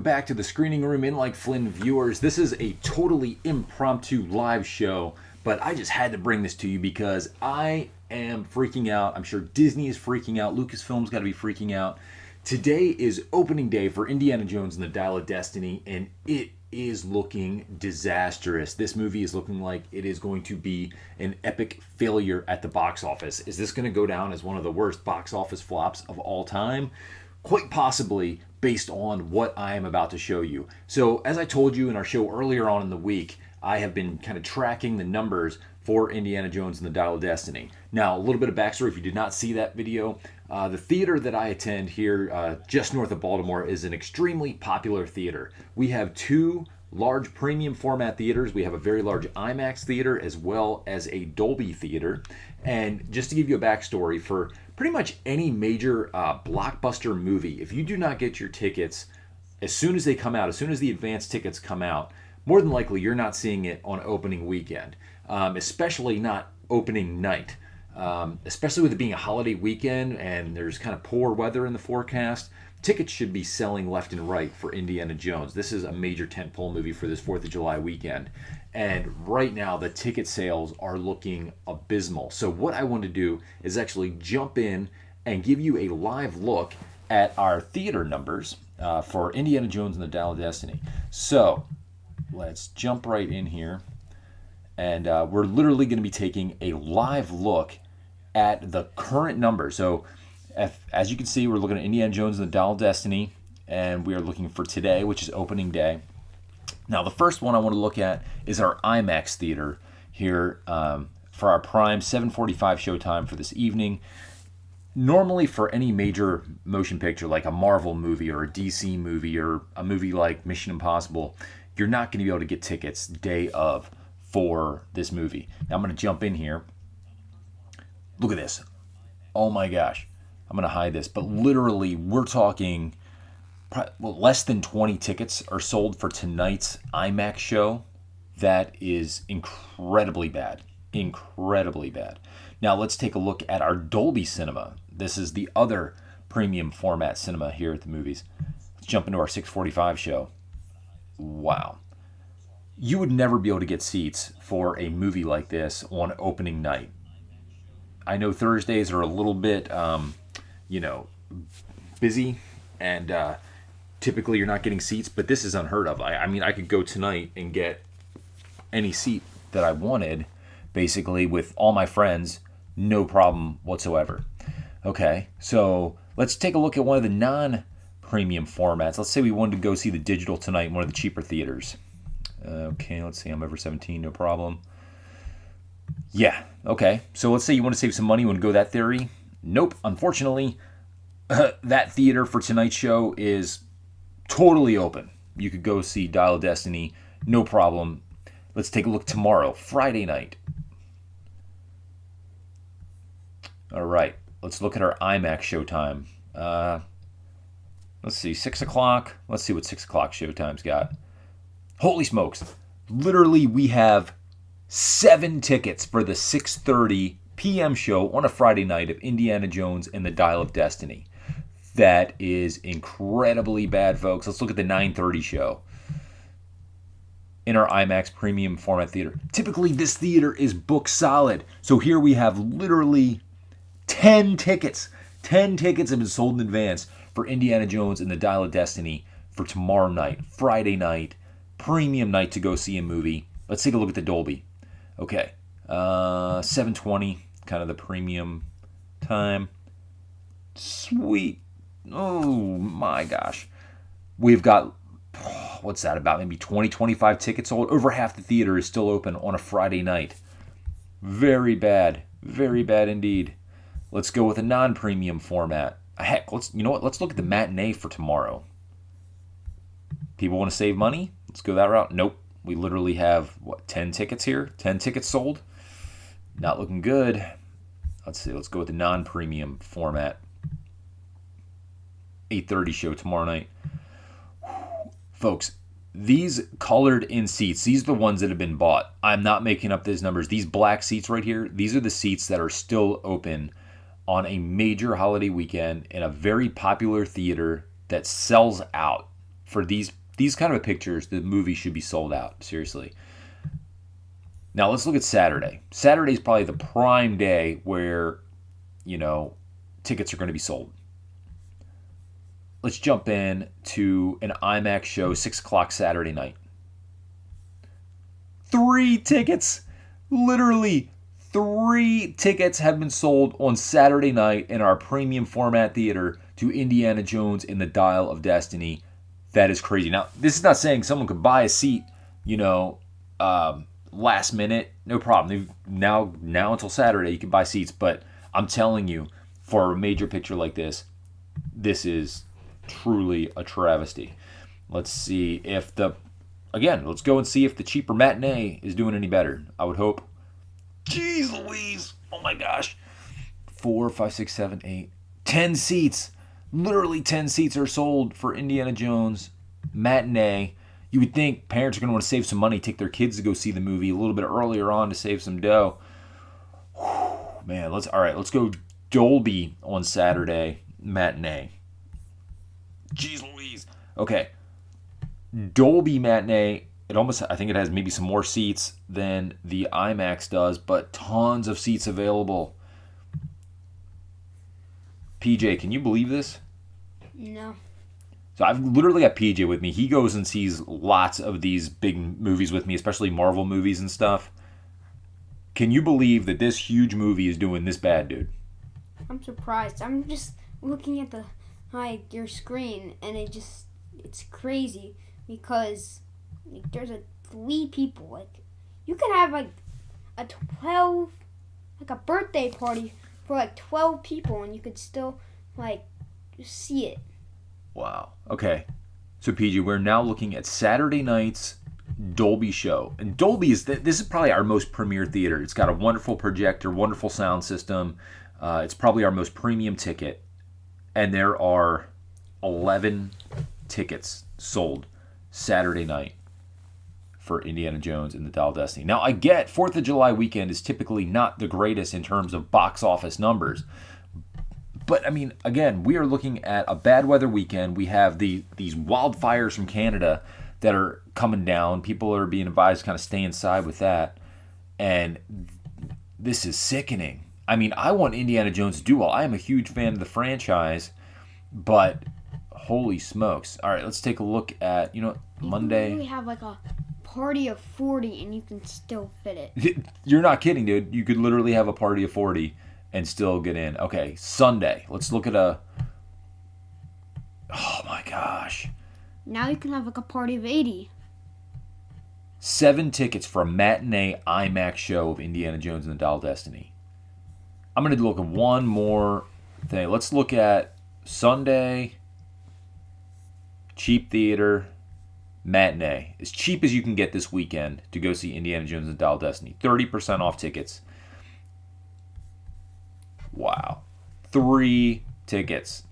Back to the screening room in Like Flynn viewers. This is a totally impromptu live show, but I just had to bring this to you because I am freaking out. I'm sure Disney is freaking out. LucasFilm's got to be freaking out. Today is opening day for Indiana Jones and the Dial of Destiny, and it is looking disastrous. This movie is looking like it is going to be an epic failure at the box office. Is this going to go down as one of the worst box office flops of all time? Quite possibly, based on what I am about to show you. So, as I told you in our show earlier on in the week, I have been kind of tracking the numbers for Indiana Jones and the Dial of Destiny. Now, a little bit of backstory if you did not see that video. The theater that I attend here just north of Baltimore is an extremely popular theater. We have two large premium format theaters. We have a very large IMAX theater as well as a Dolby theater. And just to give you a backstory, for pretty much any major blockbuster movie, if you do not get your tickets as soon as they come out, as soon as the advance tickets come out, more than likely you're not seeing it on opening weekend, especially not opening night. Especially with it being a holiday weekend and there's kind of poor weather in the forecast, tickets should be selling left and right for Indiana Jones. This is a major tentpole movie for this 4th of July weekend. And right now, the ticket sales are looking abysmal. So what I want to do is actually jump in and give you a live look at our theater numbers for Indiana Jones and the Dial of Destiny. So let's jump right in here. And we're literally going to be taking a live look at the current number. So as you can see, we're looking at Indiana Jones and the Dial of Destiny, and we are looking for today, which is opening day. Now, the first one I want to look at is our IMAX theater here for our prime 7:45 showtime for this evening. Normally, for any major motion picture like a Marvel movie or a DC movie or a movie like Mission Impossible, you're not going to be able to get tickets day of for this movie. Now, I'm going to jump in here. Look at this. Oh my gosh. I'm going to hide this, but literally we're talking less than 20 tickets are sold for tonight's IMAX show. That is incredibly bad. Incredibly bad. Now let's take a look at our Dolby Cinema. This is the other premium format cinema here at the movies. Let's jump into our 6:45 show. Wow. You would never be able to get seats for a movie like this on opening night. I know Thursdays are a little bit, busy, and typically you're not getting seats, but this is unheard of. I mean, I could go tonight and get any seat that I wanted, basically, with all my friends, no problem whatsoever. Okay, so let's take a look at one of the non-premium formats. Let's say we wanted to go see the digital tonight in one of the cheaper theaters. Okay, let's see, I'm over 17, no problem. Yeah, okay, so let's say you want to save some money, you want to go that theory. Nope, unfortunately, that theater for tonight's show is totally open. You could go see Dial of Destiny, no problem. Let's take a look tomorrow, Friday night. All right, let's look at our IMAX showtime. Let's see, 6 o'clock. Let's see what 6 o'clock showtime's got. Holy smokes. Literally, we have 7 tickets for the 6:30 p.m. show on a Friday night of Indiana Jones and the Dial of Destiny. That is incredibly bad, folks. Let's look at the 9:30 show in our IMAX premium format theater. Typically, this theater is booked solid. So here we have literally 10 tickets. 10 tickets have been sold in advance for Indiana Jones and the Dial of Destiny for tomorrow night, Friday night, premium night to go see a movie. Let's take a look at the Dolby. Okay, 7:20, kind of the premium time. Sweet. Oh my gosh. We've got, what's that, about maybe 20, 25 tickets sold. Over half the theater is still open on a Friday night. Very bad. Very bad indeed. Let's go with a non-premium format. Heck, you know what? Let's look at the matinee for tomorrow. People want to save money? Let's go that route. Nope. We literally have, 10 tickets here? 10 tickets sold? Not looking good. Let's see. Let's go with the non-premium format. 8:30 show tomorrow night. Folks, these colored in seats, these are the ones that have been bought. I'm not making up these numbers. These black seats right here, these are the seats that are still open on a major holiday weekend in a very popular theater that sells out for these kind of pictures, the movie should be sold out. Seriously. Now let's look at Saturday. Saturday is probably the prime day where, tickets are going to be sold. Let's jump in to an IMAX show, 6 o'clock Saturday night. 3 tickets. Literally 3 tickets have been sold on Saturday night in our premium format theater to Indiana Jones and the Dial of Destiny. That is crazy. Now, this is not saying someone could buy a seat, last minute. No problem. Now until Saturday, you can buy seats. But I'm telling you, for a major picture like this is truly a travesty. Let's see if let's go and see if the cheaper matinee is doing any better. I would hope. Jeez Louise. Oh my gosh. 4, 5, 6, 7, 8, 10 seats. Literally 10 seats are sold for Indiana Jones matinee. You would think parents are going to want to save some money, take their kids to go see the movie a little bit earlier on to save some dough. Whew, man, let's go Dolby on Saturday matinee. Jeez Louise. Okay. Dolby matinee, I think it has maybe some more seats than the IMAX does, but tons of seats available. PJ, can you believe this? No. So I've literally got PJ with me. He goes and sees lots of these big movies with me, especially Marvel movies and stuff. Can you believe that this huge movie is doing this bad, dude? I'm surprised. I'm just looking at your screen, and it's crazy because there's 3 people. You could have a birthday party for 12 people, and you could still see it. Wow. Okay. So PG, we're now looking at Saturday night's Dolby show. And Dolby this is probably our most premier theater. It's got a wonderful projector, wonderful sound system. It's probably our most premium ticket. And there are 11 tickets sold Saturday night for Indiana Jones and the Dial of Destiny. Now, I get 4th of July weekend is typically not the greatest in terms of box office numbers. But, I mean, again, we are looking at a bad weather weekend. We have these wildfires from Canada that are coming down. People are being advised to kind of stay inside with that. And this is sickening. I mean, I want Indiana Jones to do well. I am a huge fan of the franchise, but holy smokes. All right, let's take a look at, Monday. We have a party of 40 and you can still fit it. You're not kidding, dude. You could literally have a party of 40 and still get in. Okay, Sunday. Let's look at oh my gosh. Now you can have a party of 80. 7 tickets for a matinee IMAX show of Indiana Jones and the Dial of Destiny. I'm going to look at one more thing. Let's look at Sunday, cheap theater, matinee. As cheap as you can get this weekend to go see Indiana Jones and the Dial of Destiny. 30% off tickets. Wow. 3 tickets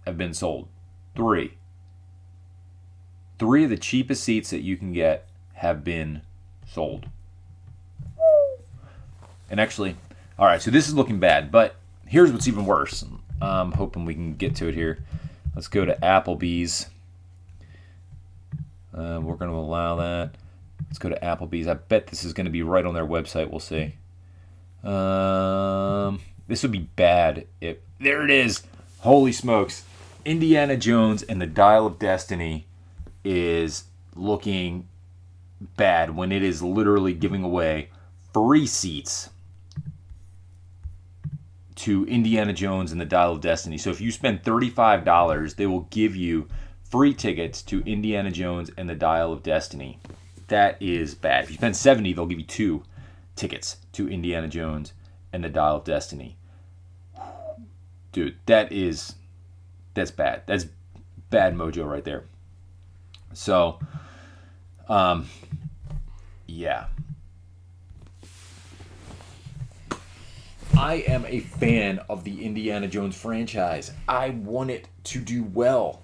have been sold. 3. 3 of the cheapest seats that you can get have been sold. And actually, all right, so this is looking bad, but here's what's even worse. I'm hoping we can get to it here. Let's go to Applebee's. We're going to allow that. Let's go to Applebee's. I bet this is going to be right on their website. We'll see. This would be bad if... There it is. Holy smokes. Indiana Jones and the Dial of Destiny is looking bad when it is literally giving away free seats to Indiana Jones and the Dial of Destiny. So if you spend $35, they will give you free tickets to Indiana Jones and the Dial of Destiny. That is bad. If you spend $70, they'll give you 2 tickets to Indiana Jones and the Dial of Destiny. Dude, that's bad. That's bad mojo right there. So, yeah. I am a fan of the Indiana Jones franchise. I want it to do well.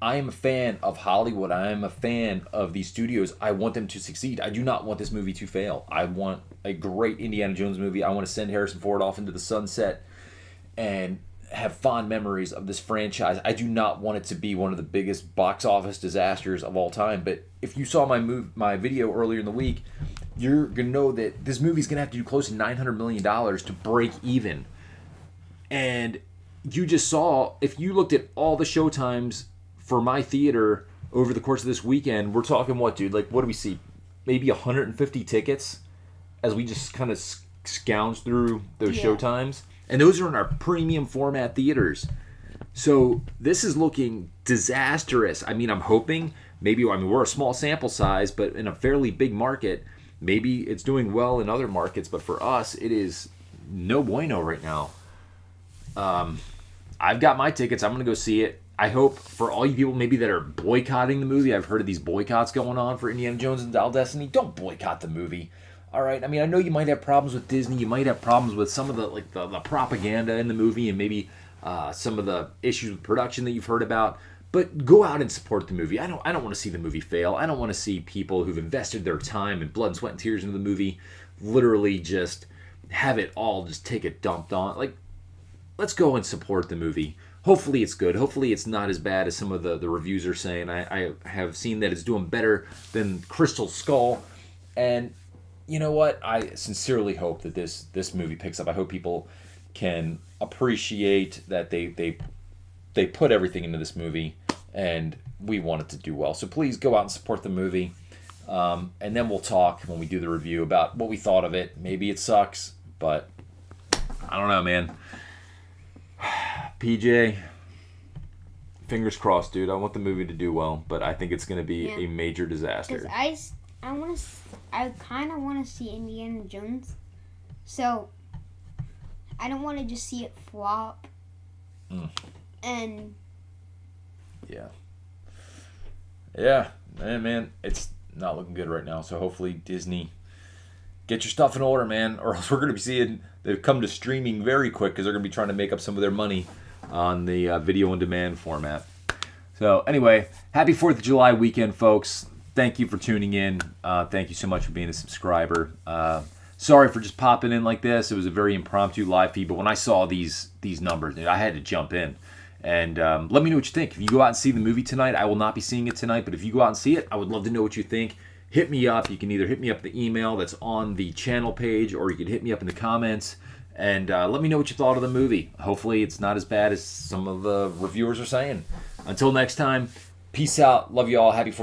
I am a fan of Hollywood. I am a fan of these studios. I want them to succeed. I do not want this movie to fail. I want a great Indiana Jones movie. I want to send Harrison Ford off into the sunset and have fond memories of this franchise. I do not want it to be one of the biggest box office disasters of all time. But if you saw my video earlier in the week, you're gonna know that this movie's gonna have to do close to $900 million to break even. And you just saw, if you looked at all the showtimes for my theater over the course of this weekend, we're talking what, dude? Like, what do we see? Maybe 150 tickets as we just kind of scounge through those showtimes. And those are in our premium format theaters. So this is looking disastrous. I mean, I'm hoping we're a small sample size, but in a fairly big market, maybe it's doing well in other markets. But for us, it is no bueno right now. I've got my tickets. I'm going to go see it. I hope for all you people maybe that are boycotting the movie, I've heard of these boycotts going on for Indiana Jones and Dial Destiny. Don't boycott the movie. All right. I mean, I know you might have problems with Disney. You might have problems with some of the propaganda in the movie and maybe some of the issues with production that you've heard about. But go out and support the movie. I don't want to see the movie fail. I don't want to see people who've invested their time and blood, sweat, and tears into the movie literally just have it all just take it dumped on. Like, let's go and support the movie. Hopefully it's good. Hopefully it's not as bad as some of the reviews are saying. I have seen that it's doing better than Crystal Skull. And you know what? I sincerely hope that this movie picks up. I hope people can appreciate that they put everything into this movie, and we want it to do well. So please go out and support the movie. And then we'll talk when we do the review about what we thought of it. Maybe it sucks, but I don't know, man. PJ, fingers crossed, dude. I want the movie to do well, but I think it's going to be a major disaster. Because I kind of want to see Indiana Jones, so I don't want to just see it flop. And yeah, man, it's not looking good right now. So hopefully Disney, get your stuff in order, man, or else we're going to be seeing they've come to streaming very quick because they're going to be trying to make up some of their money on the video on demand format. So anyway, happy 4th of July weekend, folks. Thank you for tuning in. Thank you so much for being a subscriber. Sorry for just popping in like this. It was a very impromptu live feed, but when I saw these numbers, I had to jump in. And let me know what you think. If you go out and see the movie tonight, I will not be seeing it tonight, but if you go out and see it, I would love to know what you think. Hit me up. You can either hit me up the email that's on the channel page, or you can hit me up in the comments and let me know what you thought of the movie. Hopefully it's not as bad as some of the reviewers are saying. Until next time, peace out. Love you all. Happy 4th